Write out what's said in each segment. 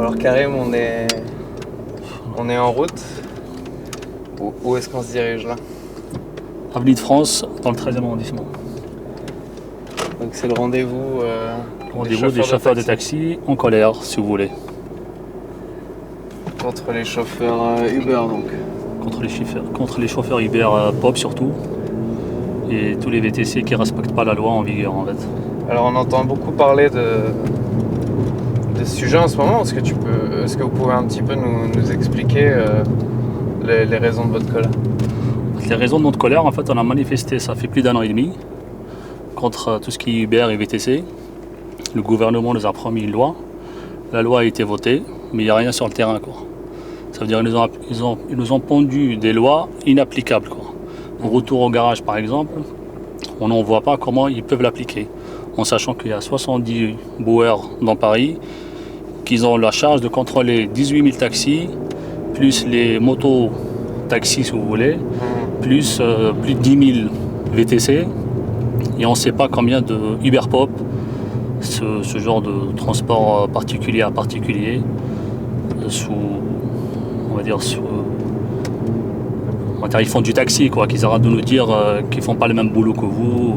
Alors Karim, on est en route. Où est-ce qu'on se dirige là? Avenue de France, dans le 13e arrondissement. Donc c'est le rendez-vous Des chauffeurs de taxi en colère, si vous voulez. Contre les chauffeurs Uber donc. Contre les chauffeurs Uber Pop surtout. Et tous les VTC qui ne respectent pas la loi en vigueur en fait. Alors on entend beaucoup parler de ce sujet en ce moment. Est-ce que vous pouvez un petit peu nous expliquer les raisons de votre colère? Les raisons de notre colère, en fait, on a manifesté, ça fait plus d'1 an et demi, contre tout ce qui est Uber et VTC. Le gouvernement nous a promis une loi. La loi a été votée, mais il n'y a rien sur le terrain, quoi. Ça veut dire qu'ils nous ont pondu des lois inapplicables, quoi. Au retour au garage, par exemple, on n'en voit pas comment ils peuvent l'appliquer. En sachant qu'il y a 70 boueurs dans Paris, qu'ils ont la charge de contrôler 18 000 taxis, plus les motos taxis, si vous voulez, plus de 10 000 VTC. Et on ne sait pas combien de Uber Pop, ce genre de transport particulier à particulier, ils font du taxi, quoi, qu'ils arrêtent de nous dire qu'ils ne font pas le même boulot que vous.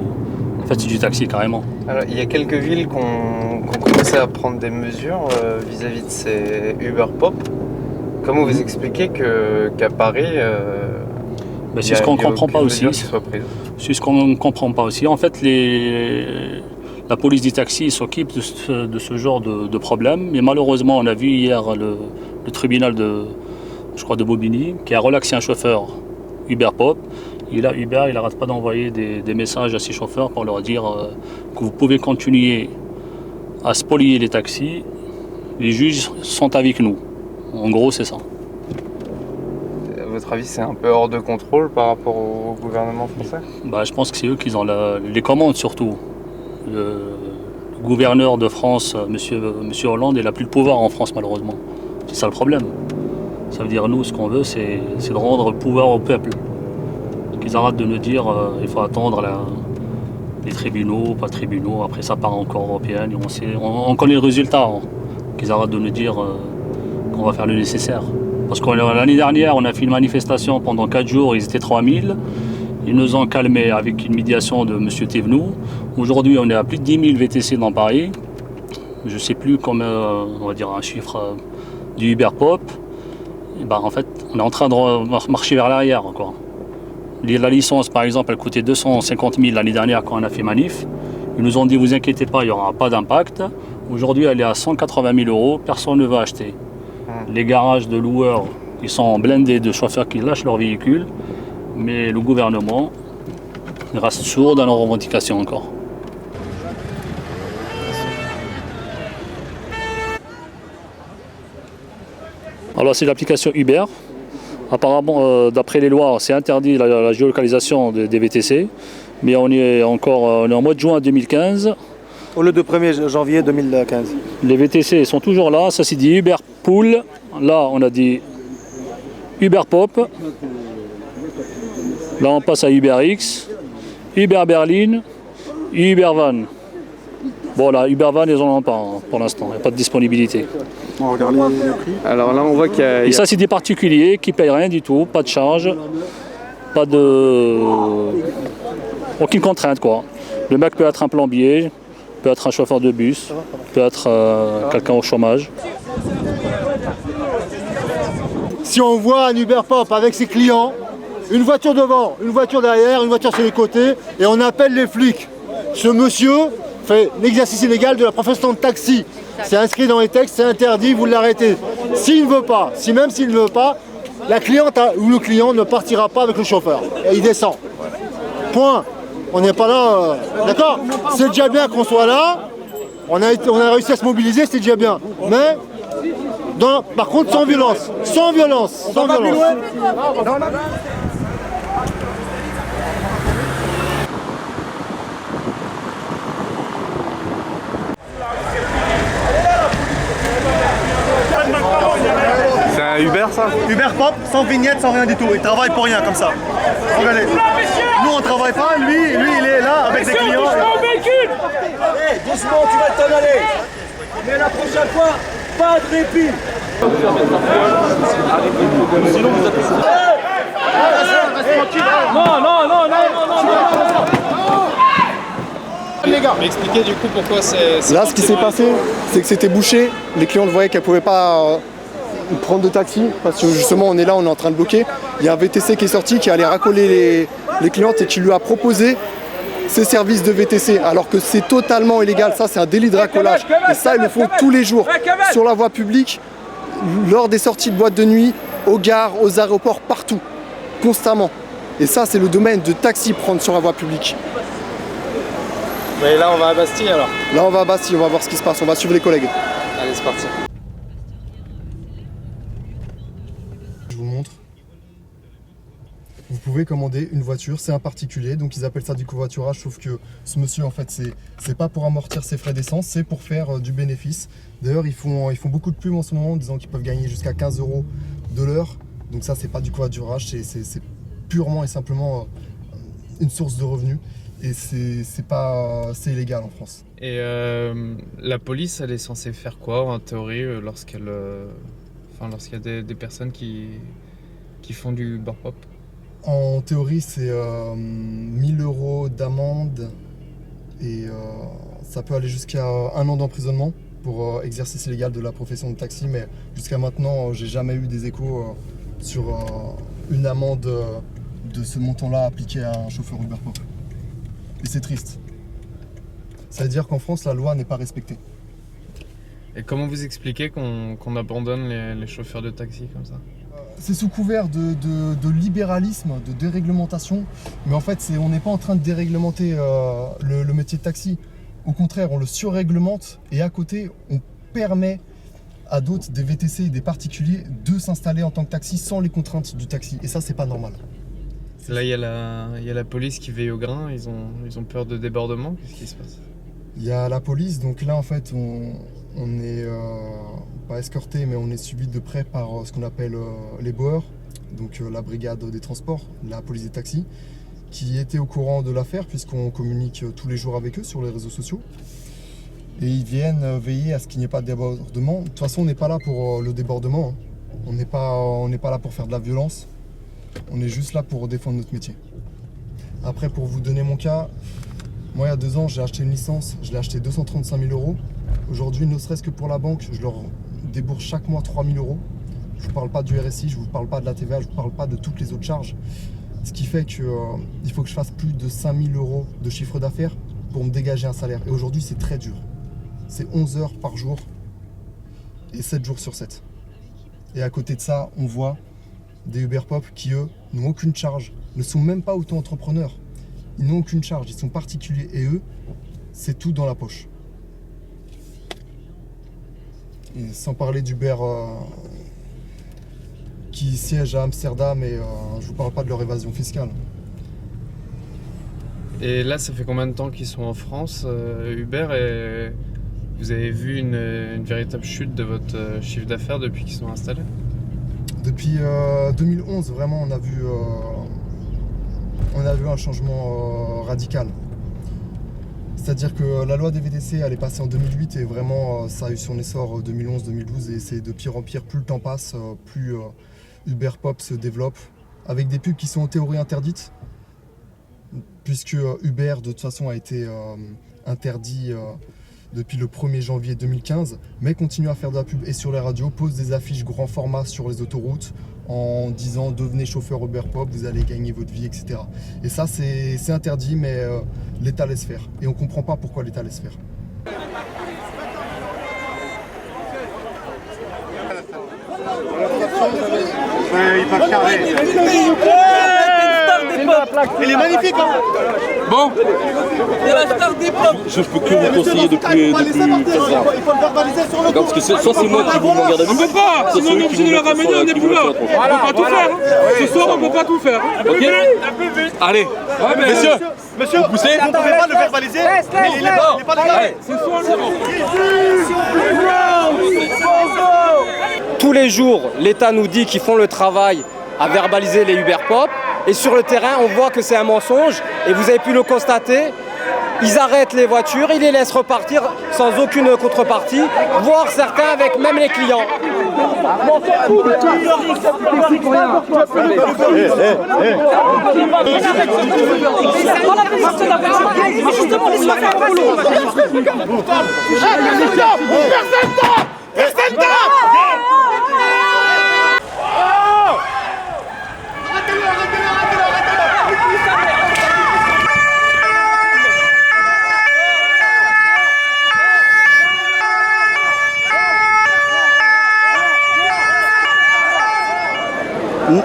En fait, c'est du taxi carrément. Alors, il y a quelques villes qui ont commencé à prendre des mesures vis-à-vis de ces Uber Pop. Comment vous expliquez qu'à Paris, c'est ce qu'on ne comprend pas aussi. C'est ce qu'on ne comprend pas aussi. En fait, la police du taxi s'occupe de ce genre de problème. Mais malheureusement, on a vu hier le tribunal de Bobigny qui a relaxé un chauffeur Uber Pop. Et là, Uber, il n'arrête pas d'envoyer des messages à ses chauffeurs pour leur dire que vous pouvez continuer à spolier les taxis. Les juges sont avec nous. En gros, c'est ça. À votre avis, c'est un peu hors de contrôle par rapport au gouvernement français? Je pense que c'est eux qui ont les commandes surtout. Le gouverneur de France, monsieur Hollande, il n'a plus le pouvoir en France malheureusement. C'est ça le problème. Ça veut dire nous, ce qu'on veut, c'est de rendre le pouvoir au peuple. Qu'ils arrêtent de nous dire il faut attendre les tribunaux, pas tribunaux, après ça part encore européenne. On connaît le résultat. Hein. Qu'ils arrêtent de nous dire qu'on va faire le nécessaire. Parce que l'année dernière, on a fait une manifestation pendant 4 jours, ils étaient 3000. Ils nous ont calmés avec une médiation de M. Thévenoud. Aujourd'hui, on est à plus de 10 000 VTC dans Paris. Je ne sais plus combien, on va dire un chiffre du Uber Pop. En fait, on est en train de marcher vers l'arrière encore. La licence, par exemple, elle coûtait 250 000 l'année dernière quand on a fait manif. Ils nous ont dit, vous inquiétez pas, il n'y aura pas d'impact. Aujourd'hui, elle est à 180 000 €, personne ne veut acheter. Les garages de loueurs, ils sont blindés de chauffeurs qui lâchent leur véhicule. Mais le gouvernement reste sourd dans leurs revendications encore. Alors c'est l'application Uber. Apparemment, d'après les lois, c'est interdit la géolocalisation des VTC. Mais on est en mois de juin 2015. Au lieu de 1er janvier 2015. Les VTC sont toujours là. Ça c'est dit Uber Pool. Là, on a dit Uber Pop. Là, on passe à UberX, Uber Berlin, Uber Van. Bon, là, Uber Van, ils n'en ont pas pour l'instant. Il n'y a pas de disponibilité. On regarde les prix. Alors là, on voit qu'il y a... Et ça, c'est des particuliers qui ne payent rien du tout, pas de charge, pas de... aucune contrainte, quoi. Le mec peut être un plombier, peut être un chauffeur de bus, peut être quelqu'un au chômage. Si on voit un Uber Pop avec ses clients, une voiture devant, une voiture derrière, une voiture sur les côtés, et on appelle les flics. Ce monsieur fait l'exercice illégal de la profession de taxi. C'est inscrit dans les textes, c'est interdit, vous l'arrêtez. S'il ne veut pas, même s'il ne veut pas, la cliente ou le client ne partira pas avec le chauffeur. Et il descend. Point. On n'est pas là. D'accord? C'est déjà bien qu'on soit là. On a réussi à se mobiliser, c'est déjà bien. Mais, par contre, sans violence. Sans violence. Sans violence. C'est un Uber ça? Uber Pop, sans vignette, sans rien du tout. Il travaille pour rien comme ça. Regardez. Nous on travaille pas, lui il est là avec des clients. Doucement, tu vas t'en aller. Mais la prochaine fois, Pas de répit. Sinon vous êtes... Non. Les gars, m'expliquez du coup pourquoi c'est... Là, ce qui s'est passé, c'est que c'était bouché. Les clientes voyaient qu'elles ne pouvaient pas prendre de taxi parce que justement, on est là, on est en train de bloquer. Il y a un VTC qui est sorti, qui allait racoler les clientes et qui lui a proposé ses services de VTC, alors que c'est totalement illégal. Ça, c'est un délit de racolage. Et ça, ils le font tous les jours sur la voie publique, lors des sorties de boîtes de nuit, aux gares, aux aéroports, partout, constamment. Et ça, c'est le domaine de taxi, prendre sur la voie publique. Mais là, on va à Bastille alors. Là, on va à Bastille, on va voir ce qui se passe, on va suivre les collègues. Allez, c'est parti. Je vous montre. Vous pouvez commander une voiture, c'est un particulier, donc ils appellent ça du covoiturage, sauf que ce monsieur, en fait, c'est pas pour amortir ses frais d'essence, c'est pour faire du bénéfice. D'ailleurs, ils font beaucoup de pubs en ce moment, en disant qu'ils peuvent gagner jusqu'à 15 € de l'heure. Donc ça, c'est pas du covoiturage, c'est purement et simplement une source de revenus. Et c'est illégal en France. Et la police, elle est censée faire quoi en théorie lorsqu'il y a des personnes qui font du Uber Pop? En théorie, c'est 1000 € d'amende et ça peut aller jusqu'à 1 an d'emprisonnement pour exercice illégal de la profession de taxi. Mais jusqu'à maintenant, j'ai jamais eu des échos sur une amende de ce montant-là appliqué à un chauffeur Uber Pop. Et c'est triste. Ça veut dire qu'en France, la loi n'est pas respectée. Et comment vous expliquez qu'on abandonne les chauffeurs de taxi comme ça? C'est sous couvert de libéralisme, de déréglementation, mais en fait on n'est pas en train de déréglementer le métier de taxi. Au contraire, on le surréglemente et à côté on permet à d'autres, des VTC et des particuliers, de s'installer en tant que taxi sans les contraintes du taxi. Et ça, c'est pas normal. Là, il y a la police qui veille au grain, ils ont peur de débordement, qu'est-ce qui se passe? Il y a la police, donc là en fait on est pas escorté, mais on est suivi de près par ce qu'on appelle les BOER, donc la brigade des transports, la police des taxis, qui était au courant de l'affaire puisqu'on communique tous les jours avec eux sur les réseaux sociaux. Et ils viennent veiller à ce qu'il n'y ait pas de débordement. De toute façon, on n'est pas là pour le débordement, hein. On n'est pas là pour faire de la violence, on est juste là pour défendre notre métier. Après, pour vous donner mon cas, moi il y a 2 ans, j'ai acheté une licence, je l'ai acheté 235 000 €. Aujourd'hui, ne serait-ce que pour la banque, je leur débourse chaque mois 3 000 €. Je ne vous parle pas du RSI, je ne vous parle pas de la TVA, je ne vous parle pas de toutes les autres charges. Ce qui fait qu'il faut que je fasse plus de 5 000 € de chiffre d'affaires pour me dégager un salaire. Et aujourd'hui, c'est très dur. C'est 11 heures par jour et 7 jours sur 7. Et à côté de ça, on voit des Uber Pop qui, eux, n'ont aucune charge, ne sont même pas auto-entrepreneurs. Ils n'ont aucune charge, ils sont particuliers et eux, c'est tout dans la poche. Et sans parler d'Uber qui siège à Amsterdam et je vous parle pas de leur évasion fiscale. Et là, ça fait combien de temps qu'ils sont en France, Uber, et vous avez vu une véritable chute de votre chiffre d'affaires depuis qu'ils sont installés? Depuis 2011, vraiment, on a vu un changement radical. C'est-à-dire que la loi des VTC, elle est passée en 2008 et vraiment, ça a eu son essor 2011-2012 et c'est de pire en pire. Plus le temps passe, plus Uber Pop se développe, avec des pubs qui sont en théorie interdites, puisque Uber, de toute façon, a été interdit depuis le 1er janvier 2015, mais continue à faire de la pub et sur les radios, pose des affiches grand format sur les autoroutes en disant devenez chauffeur Uber Pop, vous allez gagner votre vie, etc. Et ça, c'est interdit, mais l'État laisse faire. Et on ne comprend pas pourquoi l'État laisse faire. Il passe carré. Il est magnifique, hein. Bon, c'est la star des pommes. Je peux que vous conseiller de plus. Il faut le verbaliser sur le Parce que soit c'est moi qui vous m'en garde à vue. On peut pas, sinon on est obligé de le ramener, on n'est plus là. On peut pas tout faire. Ce soir, on peut pas tout faire. Ok. Allez, Monsieur, vous poussez. On ne pouvait pas le verbaliser, mais il n'est pas légal. Tous les jours, l'État nous dit qu'ils font le travail à verbaliser les Uber Pop. Et sur le terrain, on voit que c'est un mensonge. Et vous avez pu le constater, ils arrêtent les voitures, ils les laissent repartir sans aucune contrepartie, voire certains avec même les clients.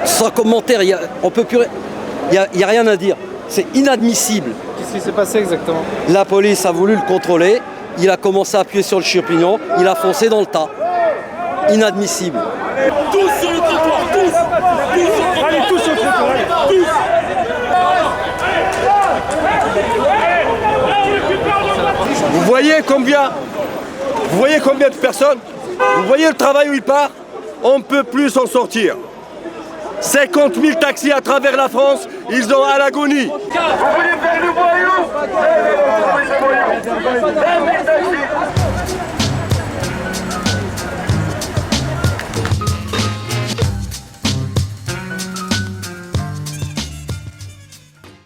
Sans commentaire, on peut plus, y a rien à dire. C'est inadmissible. Qu'est-ce qui s'est passé exactement? La police a voulu le contrôler, il a commencé à appuyer sur le champignon, il a foncé dans le tas. Inadmissible. Tous sur le trottoir, tous. Allez, tous sur le trottoir, allez, tous. Vous voyez combien de personnes? Vous voyez le travail où il part? On ne peut plus s'en sortir. 50 000 taxis à travers la France, ils sont à l'agonie. Vous voulez faire le voyou?